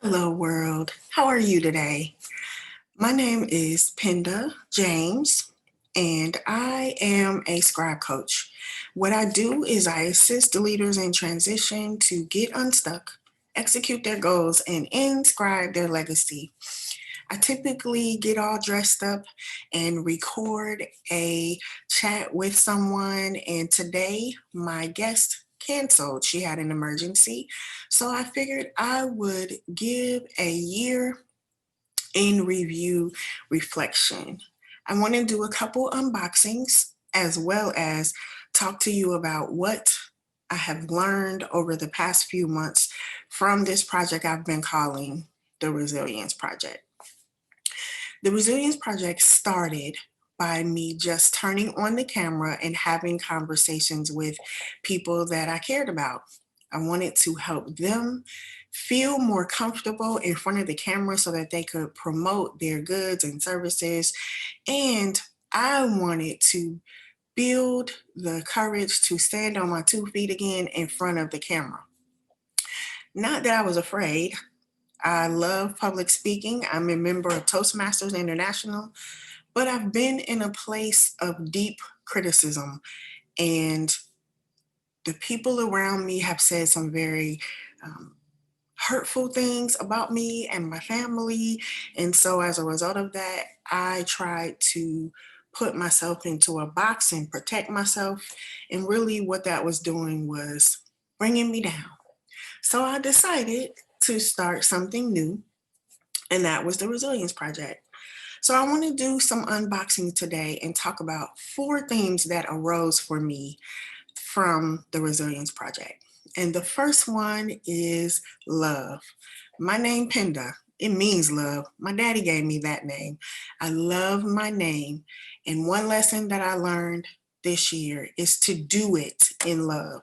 Hello, world. How are you today? My name is Penda James, and I am a scribe coach. What I do is I assist leaders in transition to get unstuck, execute their goals, and inscribe their legacy. I typically get all dressed up and record a chat with someone. And today, my guest canceled. She had an emergency. So I figured I would give a year in review reflection. I want to do a couple unboxings as well as talk to you about what I have learned over the past few months from this project I've been calling the Resilience Project. The Resilience Project started by me just turning on the camera and having conversations with people that I cared about. I wanted to help them feel more comfortable in front of the camera so that they could promote their goods and services. And I wanted to build the courage to stand on my 2 feet again in front of the camera. Not that I was afraid. I love public speaking. I'm a member of Toastmasters International, but I've been in a place of deep criticism, and the people around me have said some very hurtful things about me and my family. And so as a result of that, I tried to put myself into a box and protect myself. And really what that was doing was bringing me down. So I decided to start something new, and that was the Resilience Project. So I want to do some unboxing today and talk about 4 themes that arose for me from the Resilience Project. And the first one is love. My name, Penda, it means love. My daddy gave me that name. I love my name. And one lesson that I learned this year is to do it in love.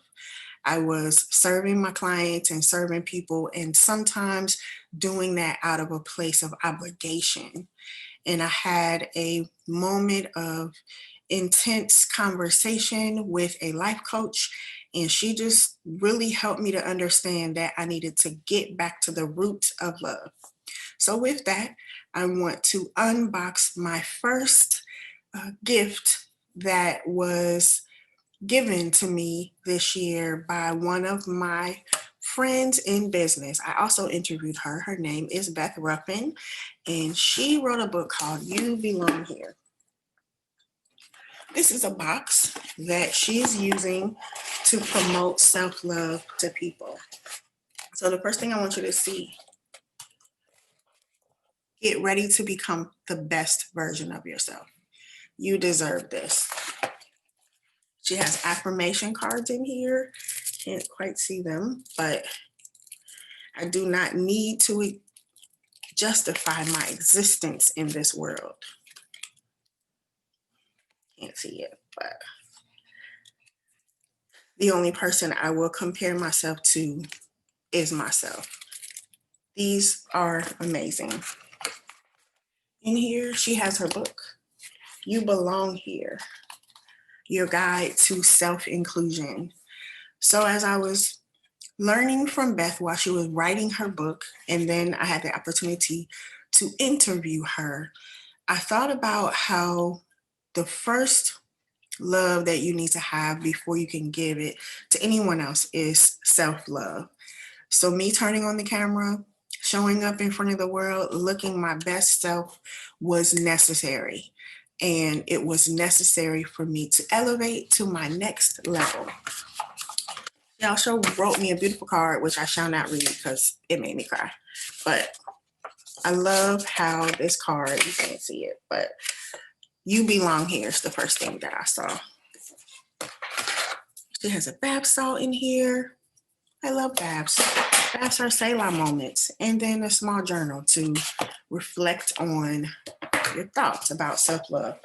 I was serving my clients and serving people, and sometimes doing that out of a place of obligation. And I had a moment of intense conversation with a life coach, and she just really helped me to understand that I needed to get back to the roots of love. So with that, I want to unbox my first gift that was given to me this year by one of my friends in business. I also interviewed her. Her name is Beth Ruffin, and she wrote a book called You Belong Here. This is a box that she's using to promote self-love to people. So the first thing I want you to see, get ready to become the best version of yourself. You deserve this. She has affirmation cards in here. Can't quite see them, but I do not need to justify my existence in this world. Can't see it, but the only person I will compare myself to is myself. These are amazing. In here, she has her book, You Belong Here, Your Guide to Self-Inclusion. So as I was learning from Beth while she was writing her book, and then I had the opportunity to interview her, I thought about how the first love that you need to have before you can give it to anyone else is self-love. So me turning on the camera, showing up in front of the world, looking my best self was necessary. And it was necessary for me to elevate to my next level. She also wrote me a beautiful card, which I shall not read because it made me cry. But I love how this card, you can't see it, but You Belong Here is the first thing that I saw. She has a bath salt in here. I love baths. Baths are Selah moments. And then a small journal to reflect on your thoughts about self-love.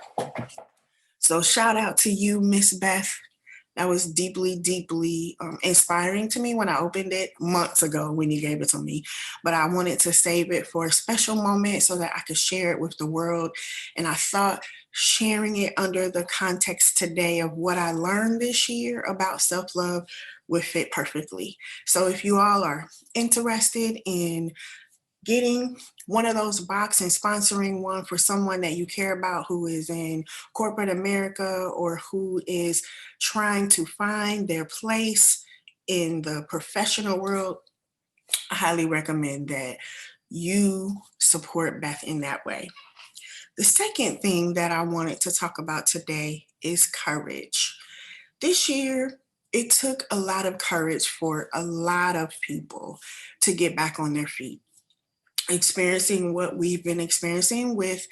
So shout out to you, Miss Beth. That was deeply, deeply inspiring to me when I opened it months ago when you gave it to me. But I wanted to save it for a special moment so that I could share it with the world. And I thought sharing it under the context today of what I learned this year about self-love would fit perfectly. So if you all are interested in getting one of those boxes and sponsoring one for someone that you care about who is in corporate America or who is trying to find their place in the professional world, I highly recommend that you support Beth in that way. The second thing that I wanted to talk about today is courage. This year, it took a lot of courage for a lot of people to get back on their feet. Experiencing what we've been experiencing with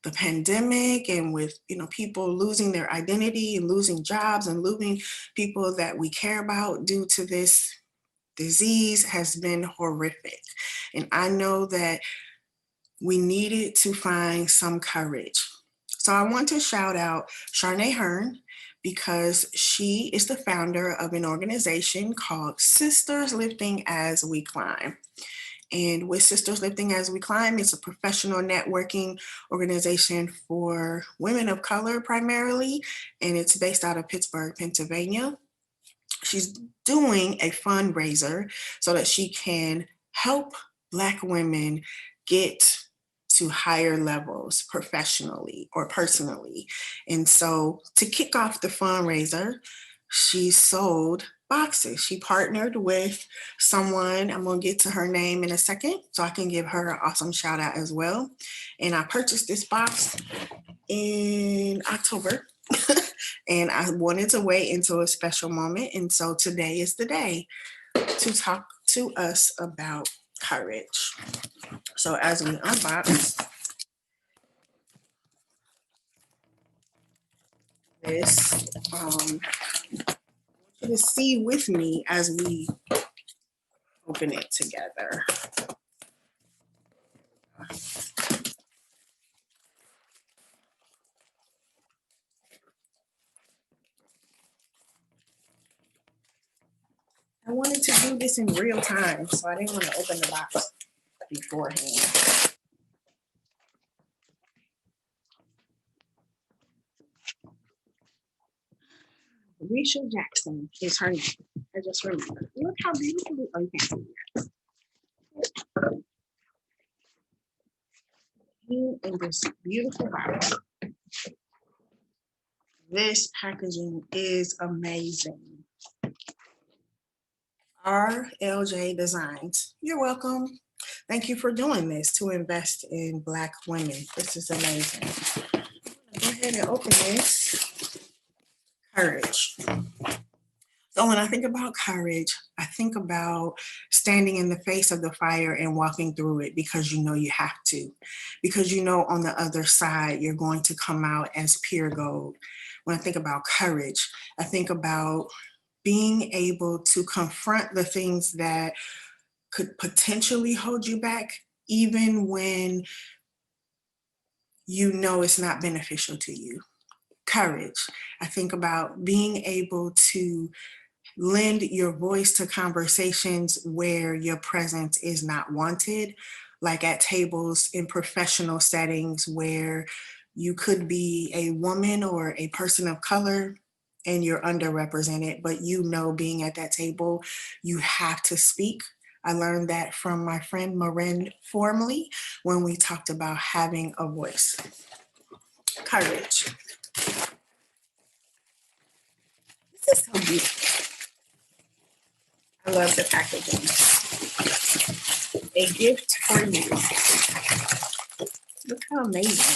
the pandemic and with people losing their identity and losing jobs and losing people that we care about due to this disease has been horrific. And I know that we needed to find some courage. So I want to shout out Sharnay Hearn because she is the founder of an organization called Sisters Lifting as We Climb. And with Sisters Lifting as We Climb, it's a professional networking organization for women of color primarily, and it's based out of Pittsburgh, Pennsylvania. She's doing a fundraiser so that she can help Black women get to higher levels professionally or personally. And so to kick off the fundraiser, she sold boxes. She partnered with someone, I'm going to get to her name in a second so I can give her an awesome shout out as well. And I purchased this box in October and I wanted to wait until a special moment. And so today is the day to talk to us about courage. So as we unbox this, I want you to see with me as we open it together. I wanted to do this in real time, so I didn't want to open the box beforehand. Reesha Jackson is her name. I just remember. Look how beautiful. Oh, you can't see that. In this beautiful box. This packaging is amazing. RLJ Designs. You're welcome. Thank you for doing this to invest in Black women. This is amazing. I'm gonna go ahead and open this. Courage. So when I think about courage, I think about standing in the face of the fire and walking through it because you know you have to. Because you know on the other side, you're going to come out as pure gold. When I think about courage, I think about being able to confront the things that could potentially hold you back, even when you know it's not beneficial to you. Courage. I think about being able to lend your voice to conversations where your presence is not wanted, like at tables in professional settings where you could be a woman or a person of color and you're underrepresented, but you know being at that table, you have to speak. I learned that from my friend Marin Formley when we talked about having a voice. Courage. This is so beautiful. I love the packaging. A gift for you. Look how amazing.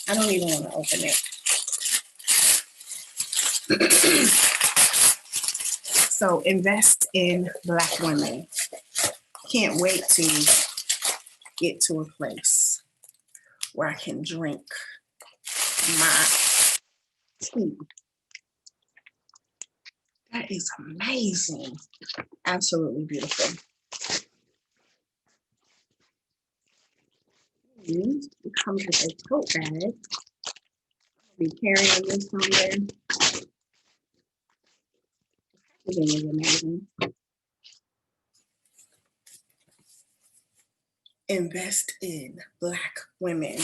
I don't even want to open it. So invest in Black women. Can't wait to get to a place where I can drink my tea. That is amazing. Absolutely beautiful. And it comes with a tote bag. I'll be carrying this somewhere. Packaging is amazing. Invest in Black women.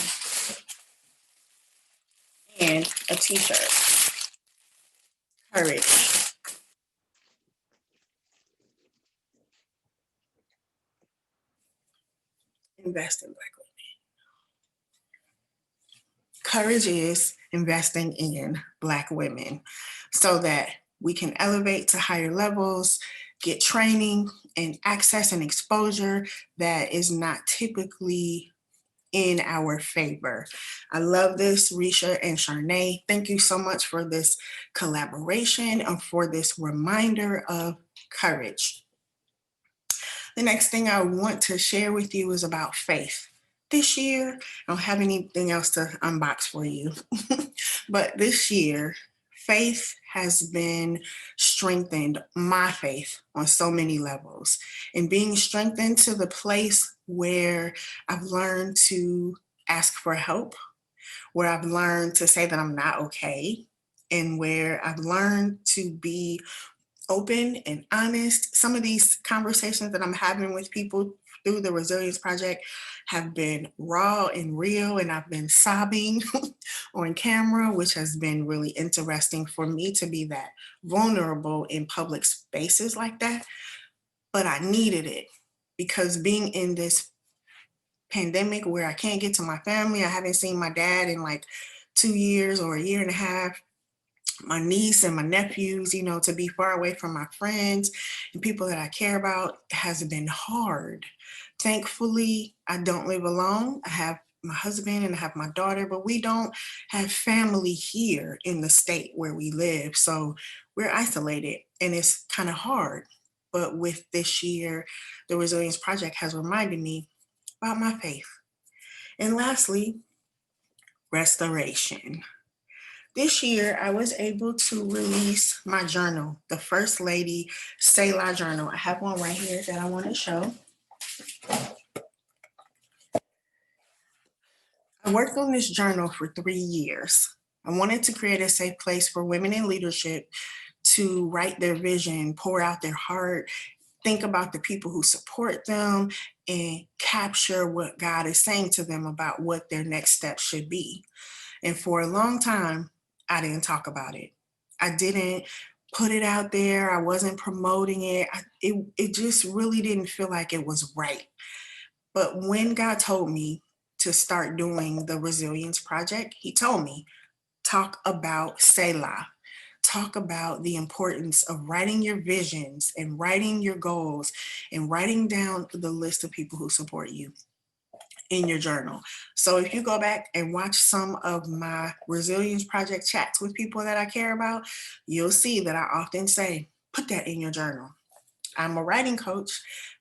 And a t-shirt. Courage. Invest in Black women. Courage is investing in Black women so that we can elevate to higher levels, get training and access and exposure that is not typically in our favor. I love this, Reesha and Sharnay. Thank you so much for this collaboration and for this reminder of courage. The next thing I want to share with you is about faith. This year, I don't have anything else to unbox for you, but this year, faith has been strengthened, my faith, on so many levels, and being strengthened to the place where I've learned to ask for help, where I've learned to say that I'm not okay, and where I've learned to be open and honest. Some of these conversations that I'm having with people through the Resilience Project have been raw and real, and I've been sobbing on camera, which has been really interesting for me to be that vulnerable in public spaces like that. But I needed it because being in this pandemic where I can't get to my family, I haven't seen my dad in like 2 years or a year and a half, my niece and my nephews, to be far away from my friends and people that I care about has been hard. Thankfully, I don't live alone. I have my husband and I have my daughter, but we don't have family here in the state where we live. So we're isolated and it's kind of hard. But with this year, the Resilience Project has reminded me about my faith. And lastly, restoration. This year, I was able to release my journal, the First Lady Selah journal. I have one right here that I want to show. I worked on this journal for 3 years. I wanted to create a safe place for women in leadership to write their vision, pour out their heart, think about the people who support them, and capture what God is saying to them about what their next step should be. And for a long time, I didn't talk about it. I didn't put it out there. I wasn't promoting it. It just really didn't feel like it was right. But when God told me to start doing the Resilience Project, He told me, talk about Selah. Talk about the importance of writing your visions and writing your goals and writing down the list of people who support you in your journal. So if you go back and watch some of my Resilience Project chats with people that I care about, you'll see that I often say, put that in your journal. I'm a writing coach,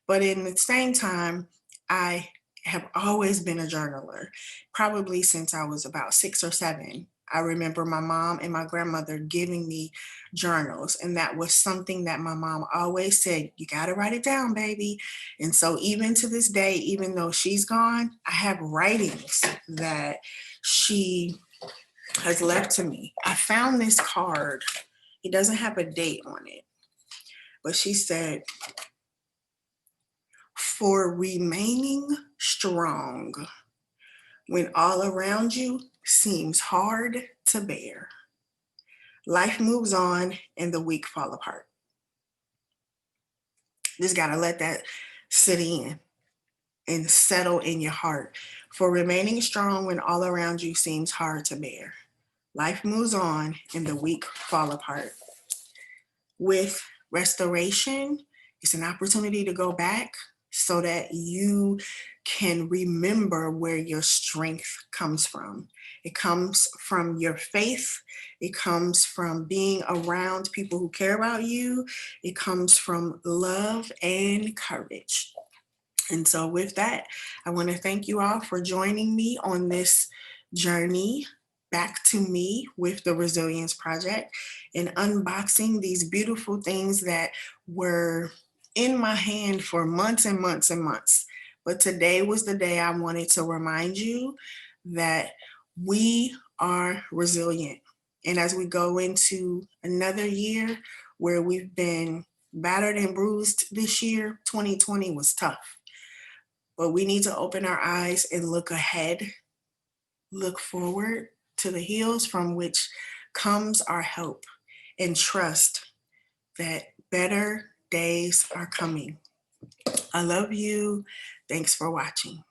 but in the same time, I have always been a journaler, probably since I was about 6 or 7. I remember my mom and my grandmother giving me journals, and that was something that my mom always said, you got to write it down, baby. And so even to this day, even though she's gone, I have writings that she has left to me. I found this card. It doesn't have a date on it, but she said, for remaining strong when all around you seems hard to bear. Life moves on and the weak fall apart. Just got to let that sit in and settle in your heart. For remaining strong when all around you seems hard to bear. Life moves on and the weak fall apart. With restoration, it's an opportunity to go back so that you can remember where your strength comes from. It comes from your faith. It comes from being around people who care about you. It comes from love and courage. And so with that, I want to thank you all for joining me on this journey back to me with the Resilience Project and unboxing these beautiful things that were in my hand for months and months and months. But today was the day I wanted to remind you that we are resilient. And as we go into another year where we've been battered and bruised this year, 2020 was tough. But we need to open our eyes and look ahead, look forward to the hills from which comes our help, and trust that better days are coming. I love you. Thanks for watching.